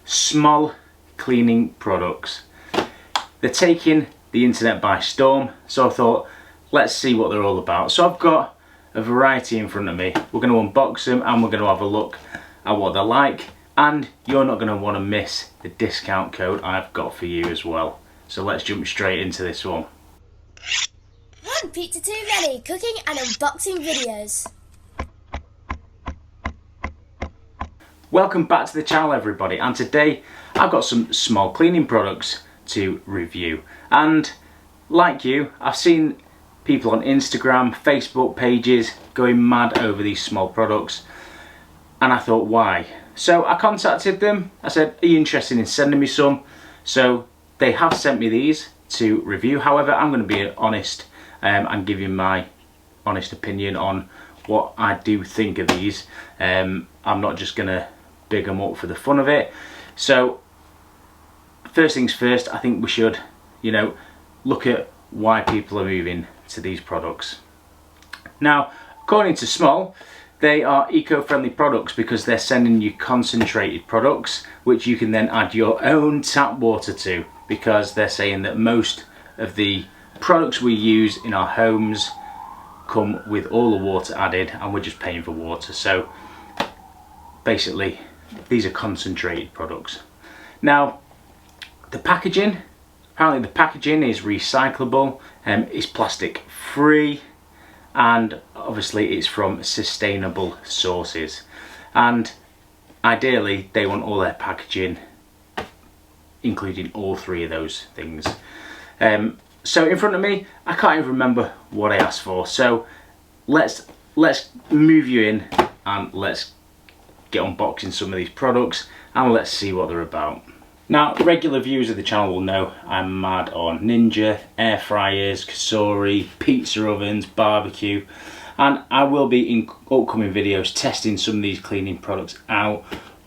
Smol cleaning products. They're taking the internet by storm, so I thought, let's see what they're all about. So I've got a variety in front of me. We're going to unbox them and we're going to have a look at what they're like, and you're not going to want to miss the discount code I've got for you as well. So let's jump straight into this one. Pizza 2 ready, cooking and unboxing videos. Welcome back to the channel, everybody, and today I've got some Smol cleaning products to review. And like you, I've seen people on Instagram, Facebook pages going mad over these Smol products, and I thought, why? So I contacted them. I said, are you interested in sending me some? So they have sent me these to review. However, I'm going to be honest and give you my honest opinion on what I do think of these. I'm not just going to big them up for the fun of it. So first things first, I think we should, look at why people are moving to these products. Now, according to Smol, they are eco-friendly products because they're sending you concentrated products which you can then add your own tap water to, because they're saying that most of the products we use in our homes come with all the water added and we're just paying for water. So basically these are concentrated products. Now the packaging, apparently the packaging is recyclable, it's plastic free, and obviously it's from sustainable sources, and ideally they want all their packaging including all three of those things. So in front of me, I can't even remember what I asked for, so let's move you in and let's get unboxing some of these products and let's see what they're about. Now, regular viewers of the channel will know I'm mad on Ninja, air fryers, Kasori, pizza ovens, barbecue, and I will be in upcoming videos testing some of these cleaning products out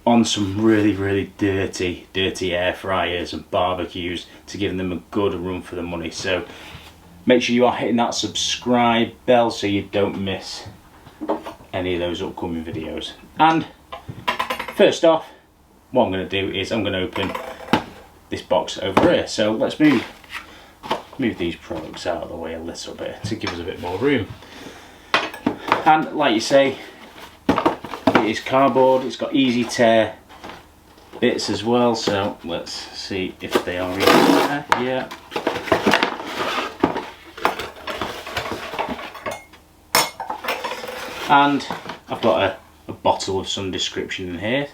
on some really dirty air fryers and barbecues to give them a good run for the money. So make sure you are hitting that subscribe bell so you don't miss any of those upcoming videos. And first off, what I'm going to do is I'm going to open this box over here. So let's move these products out of the way a little bit to give us a bit more room. And like you say, it is cardboard, it's got easy tear bits as well, so let's see if they are in there. Yeah. And I've got a bottle of some description in here,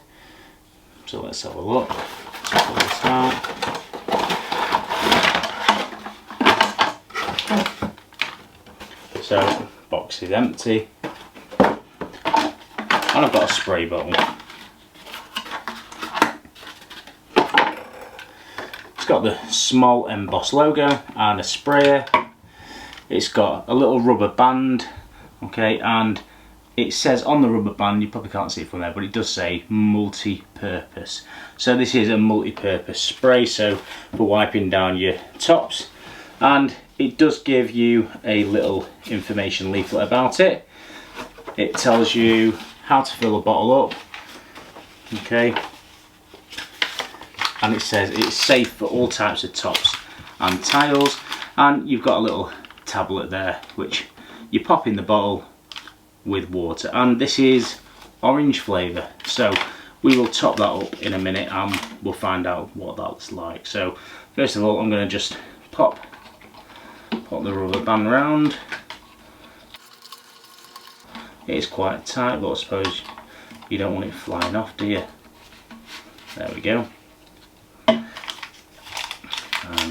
so let's have a look. Let's pull this out. So box is empty, and I've got a spray bottle. It's got the Smol embossed logo and a sprayer. It's got a little rubber band, okay, and it says on the rubber band, you probably can't see it from there, but it does say multi-purpose. So this is a multi-purpose spray, so for wiping down your tops, and it does give you a little information leaflet about it. It tells you how to fill a bottle up, okay, and it says it's safe for all types of tops and tiles, and you've got a little tablet there which you pop in the bottle with water, and this is orange flavour, so we will top that up in a minute and we'll find out what that's like. So first of all, I'm going to just pop the rubber band round. It is quite tight, but I suppose you don't want it flying off, do you? There we go. And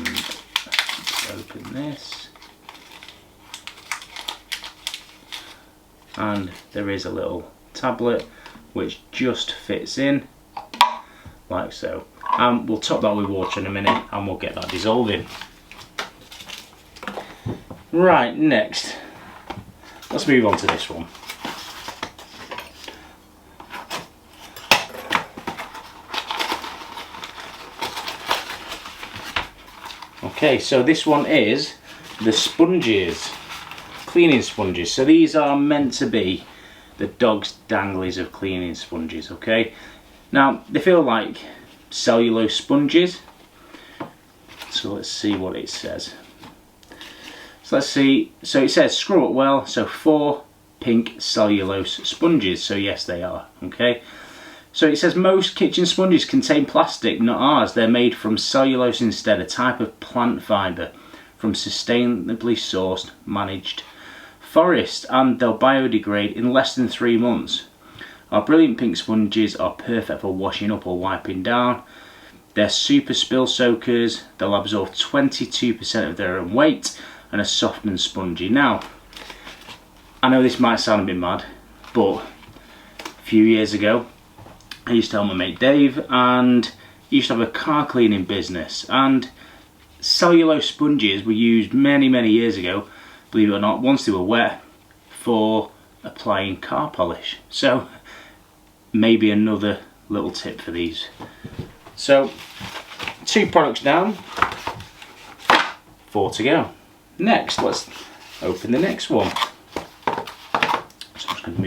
let's open this. And there is a little tablet which just fits in like so. And we'll top that with water in a minute and we'll get that dissolving. Right, next, let's move on to this one. Okay, so this one is the sponges, cleaning sponges. So these are meant to be the dog's danglies of cleaning sponges, okay? Now, they feel like cellulose sponges. So let's see what it says. So let's see, so it says scrub up well, so 4 pink cellulose sponges, so yes they are, okay. So it says most kitchen sponges contain plastic, not ours. They're made from cellulose instead, a type of plant fibre from sustainably sourced, managed forest, and they'll biodegrade in less than 3 months. Our brilliant pink sponges are perfect for washing up or wiping down. They're super spill soakers, they'll absorb 22% of their own weight and are soft and spongy. Now, I know this might sound a bit mad, but a few years ago I used to help my mate Dave, and he used to have a car cleaning business, and cellulose sponges were used many years ago, believe it or not, once they were wet, for applying car polish. So maybe another little tip for these. So 2 products down, 4 to go. Next, let's open the next one. So I'm just going to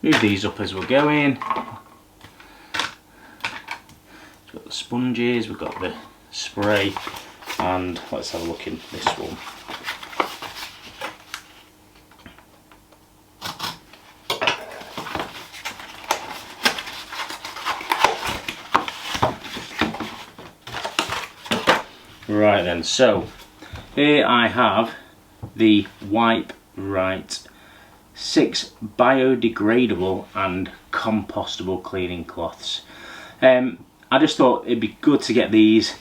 move these up as we're going. We've got the sponges, we've got the spray, and let's have a look in this one. Right then, so here I have the Wipe Right 6 biodegradable and compostable cleaning cloths. I just thought it'd be good to get these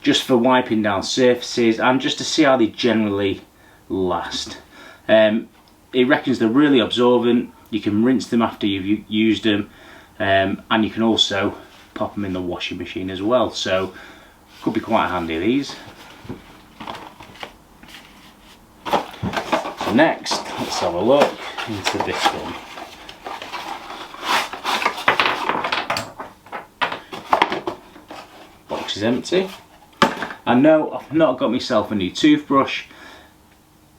just for wiping down surfaces and just to see how they generally last. It reckons they're really absorbent, you can rinse them after you've used them, and you can also pop them in the washing machine as well, so could be quite handy, these. So next, let's have a look into this one. Box is empty. I know I've not got myself a new toothbrush.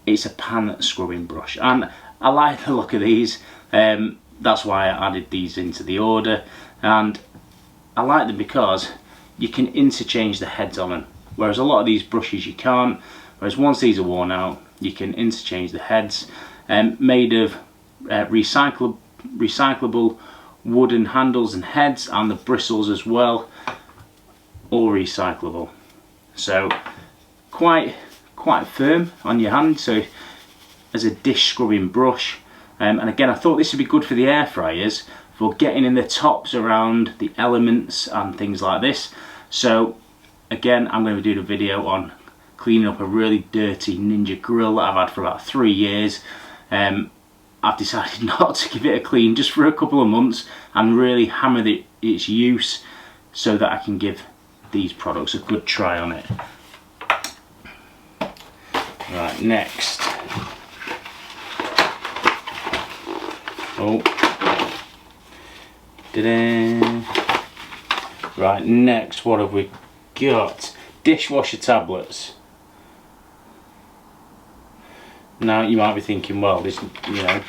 It's a pan scrubbing brush, and I like the look of these. That's why I added these into the order, and I like them because you can interchange the heads on them, whereas a lot of these brushes you can't. Whereas once these are worn out, you can interchange the heads. Made of recyclable wooden handles and heads, and the bristles as well, all recyclable. So quite firm on your hand, so as a dish scrubbing brush. And again, I thought this would be good for the air fryers for getting in the tops around the elements and things like this. So again, I'm going to be doing a video on cleaning up a really dirty Ninja grill that I've had for about 3 years. I've decided not to give it a clean just for a couple of months and really hammer its use so that I can give these products a good try on it. Right, next. Oh. Ta-da. Right, next, what have we got? Dishwasher tablets. Now you might be thinking, well, this, you know,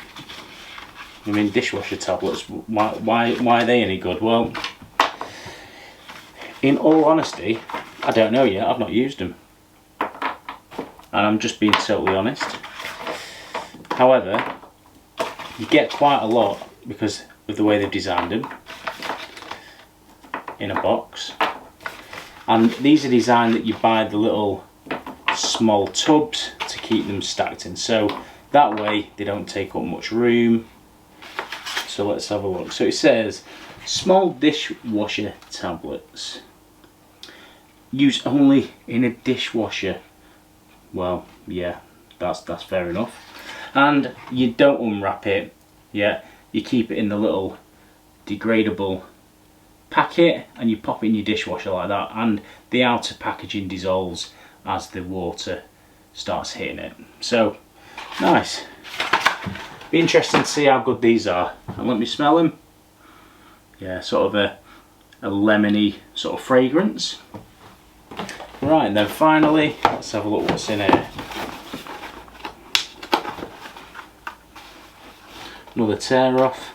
I mean, dishwasher tablets, why are they any good? Well, in all honesty, I don't know yet. I've not used them, and I'm just being totally honest. However, you get quite a lot because of the way they've designed them in a box, and these are designed that you buy the little small tubs to keep them stacked in, so that way they don't take up much room. So let's have a look. So it says small dishwasher tablets, use only in a dishwasher. Well, yeah, that's fair enough. And you don't unwrap it, yeah, you keep it in the little degradable packet and you pop it in your dishwasher like that, and the outer packaging dissolves as the water starts hitting it. So nice. Be interesting to see how good these are. And let me smell them. Yeah, sort of a lemony sort of fragrance. Right, and then finally, let's have a look what's in here. Another tear off.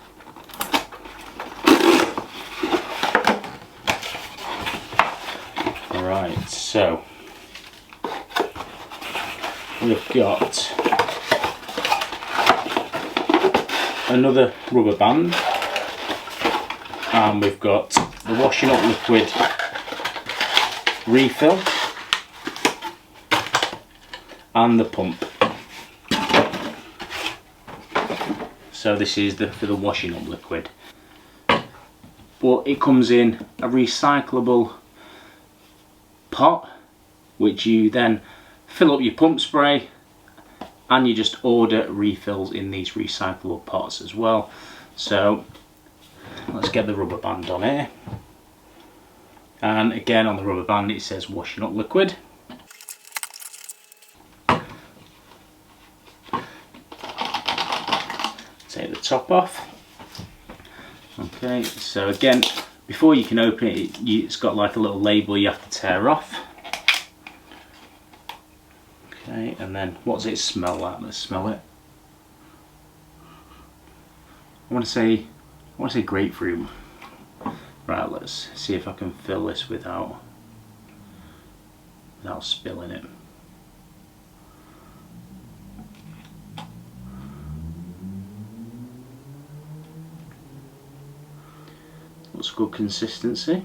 Right, so we've got another rubber band, and we've got the washing up liquid refill and the pump. So this is for the washing up liquid, but it comes in a recyclable pot, which you then fill up your pump spray, and you just order refills in these recyclable pots as well. So let's get the rubber band on here, and again on the rubber band it says washing up liquid. Take the top off. Okay, so again, before you can open it, it's got like a little label you have to tear off. Okay, and then what does it smell like? Let's smell it. I want to say grapefruit. Right, let's see if I can fill this without spilling it. Looks good consistency.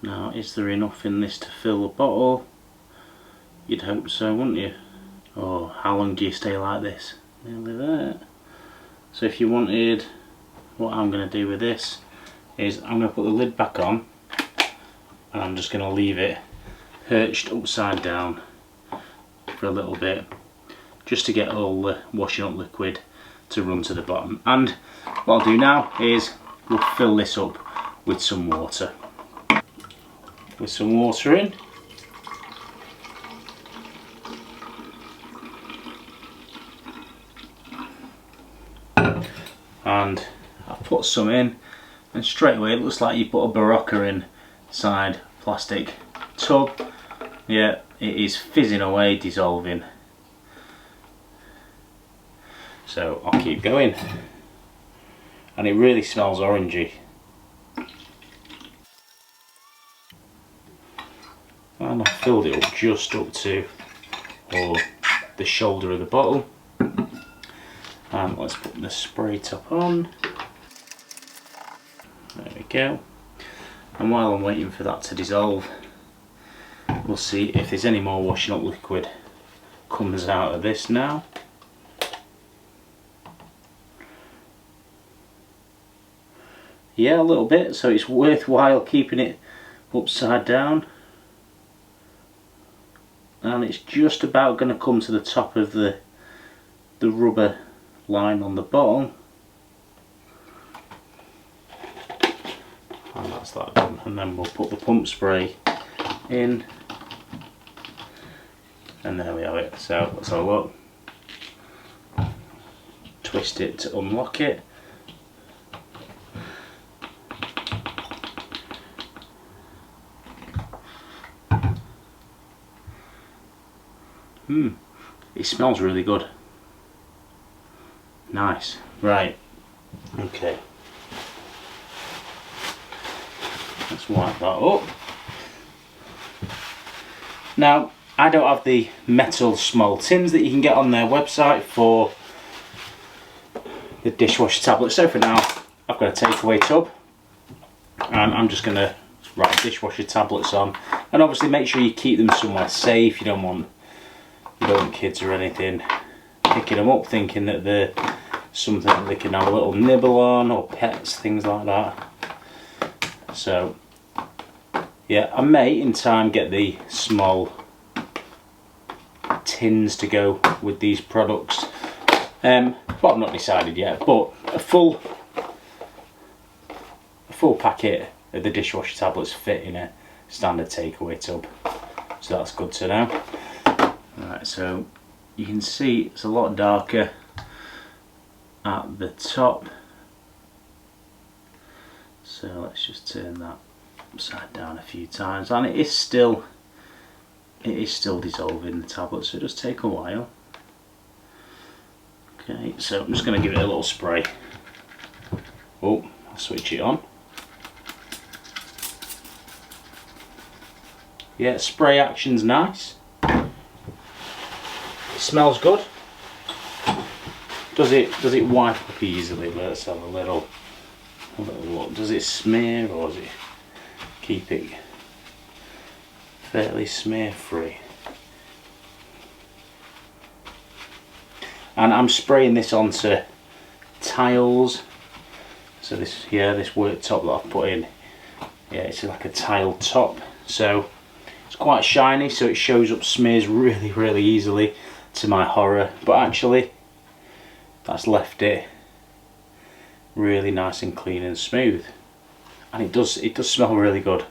Now, is there enough in this to fill the bottle? You'd hope so, wouldn't you? Oh, how long do you stay like this? Nearly there. So if you wanted, what I'm going to do with this is I'm going to put the lid back on, and I'm just going to leave it perched upside down for a little bit, just to get all the washing up liquid to run to the bottom. And what I'll do now is we'll fill this up with some water. With some water in. And I've put some in, and straight away it looks like you put a Barocca inside plastic tub. Yeah, it is fizzing away, dissolving. So I'll keep going, and it really smells orangey. And I've filled it up just up to the shoulder of the bottle. And let's put the spray top on. There we go. And while I'm waiting for that to dissolve, we'll see if there's any more washing up liquid comes out of this now. Yeah, a little bit, so it's worthwhile keeping it upside down. And it's just about going to come to the top of the rubber line on the bottom. And that's that done. And then we'll put the pump spray in. And there we have it. So let's have a look. Twist it to unlock it. It smells really good. Nice. Right. Okay. Let's wipe that up. Now, I don't have the metal Smol tins that you can get on their website for the dishwasher tablet. So for now, I've got a takeaway tub, and I'm just going to write dishwasher tablets on. And obviously make sure you keep them somewhere safe. You don't want kids or anything picking them up thinking that they're something that they can have a little nibble on, or pets, things like that. So yeah, I may in time get the Smol tins to go with these products, but I've not decided yet. But a full packet of the dishwasher tablets fit in a standard takeaway tub, so that's good to know. Right, so you can see it's a lot darker at the top, so let's just turn that upside down a few times, and it is still dissolving the tablet, so it does take a while. Okay, so I'm just going to give it a little spray. Oh, I'll switch it on. Yeah, spray action's nice. It smells good. Does it wipe up easily? Let's have a little look. Does it smear, or does it keep it fairly smear free? And I'm spraying this onto tiles. So this worktop that I've put in, yeah, it's like a tile top. So it's quite shiny, so it shows up smears really easily, to my horror. But actually, that's left it really nice and clean and smooth, and it does smell really good.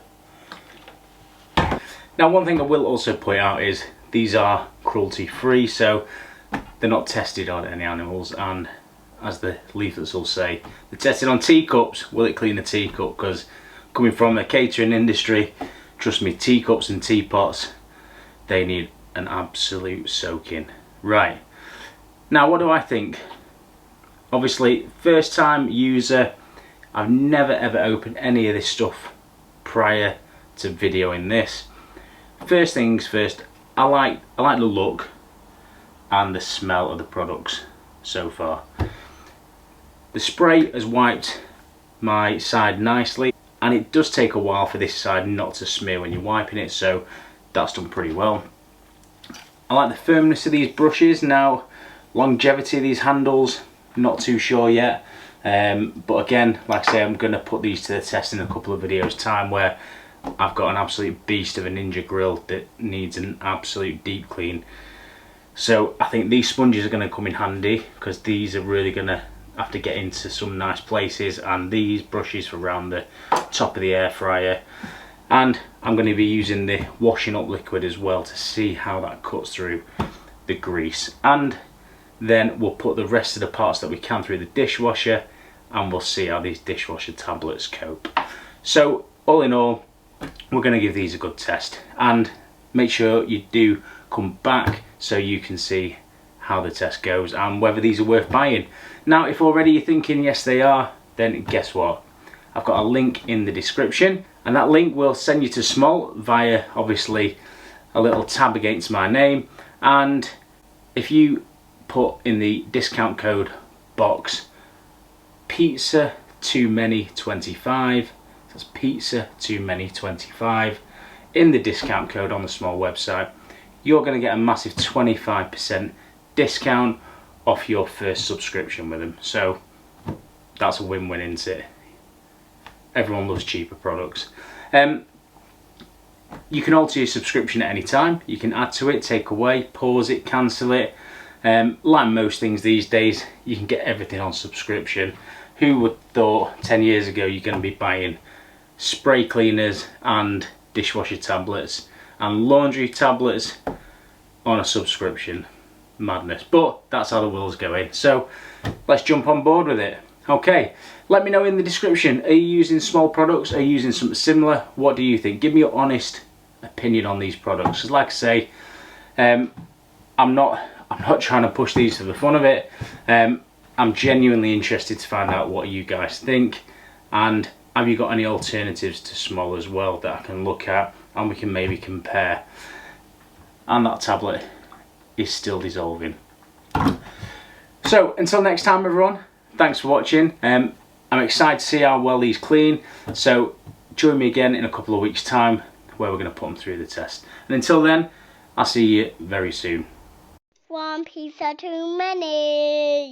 Now, one thing I will also point out is these are cruelty free, so they're not tested on any animals, and as the leaflets will say, they're tested on teacups. Will it clean a teacup? Because coming from the catering industry, trust me, teacups and teapots, they need an absolute soaking. Right, now what do I think? Obviously, first time user, I've never ever opened any of this stuff prior to videoing this. First things first, I like the look and the smell of the products so far. The spray has wiped my side nicely, and it does take a while for this side not to smear when you're wiping it, so that's done pretty well. I like the firmness of these brushes. Now, longevity of these handles, not too sure yet, but again, like I say, I'm going to put these to the test in a couple of videos time, where I've got an absolute beast of a Ninja grill that needs an absolute deep clean. So I think these sponges are going to come in handy, because these are really going to have to get into some nice places, and these brushes for around the top of the air fryer. And I'm going to be using the washing up liquid as well to see how that cuts through the grease. And then we'll put the rest of the parts that we can through the dishwasher, and we'll see how these dishwasher tablets cope. So all in all, we're going to give these a good test, and make sure you do come back so you can see how the test goes and whether these are worth buying. Now, if already you're thinking yes they are, then guess what? I've got a link in the description, and that link will send you to Smol via obviously a little tab against my name. And if you put in the discount code box pizza too many 25, that's pizza too many 25 in the discount code on the Smol website, you're going to get a massive 25% discount off your first subscription with them. So that's a win-win, isn't it? Everyone loves cheaper products. You can alter your subscription at any time. You can add to it, take away, pause it, cancel it. Like most things these days, you can get everything on subscription. Who would thought 10 years ago you're going to be buying spray cleaners and dishwasher tablets and laundry tablets on a subscription? Madness. But that's how the world's going. So let's jump on board with it. Okay, let me know in the description, are you using Smol products? Are you using something similar? What do you think? Give me your honest opinion on these products. Because like I say, I'm not trying to push these for the fun of it. I'm genuinely interested to find out what you guys think, and have you got any alternatives to Smol as well that I can look at and we can maybe compare. And that tablet is still dissolving. So until next time everyone, thanks for watching. I'm excited to see how well these clean, so join me again in a couple of weeks time where we're going to put them through the test. And until then, I'll see you very soon. One pizza too many.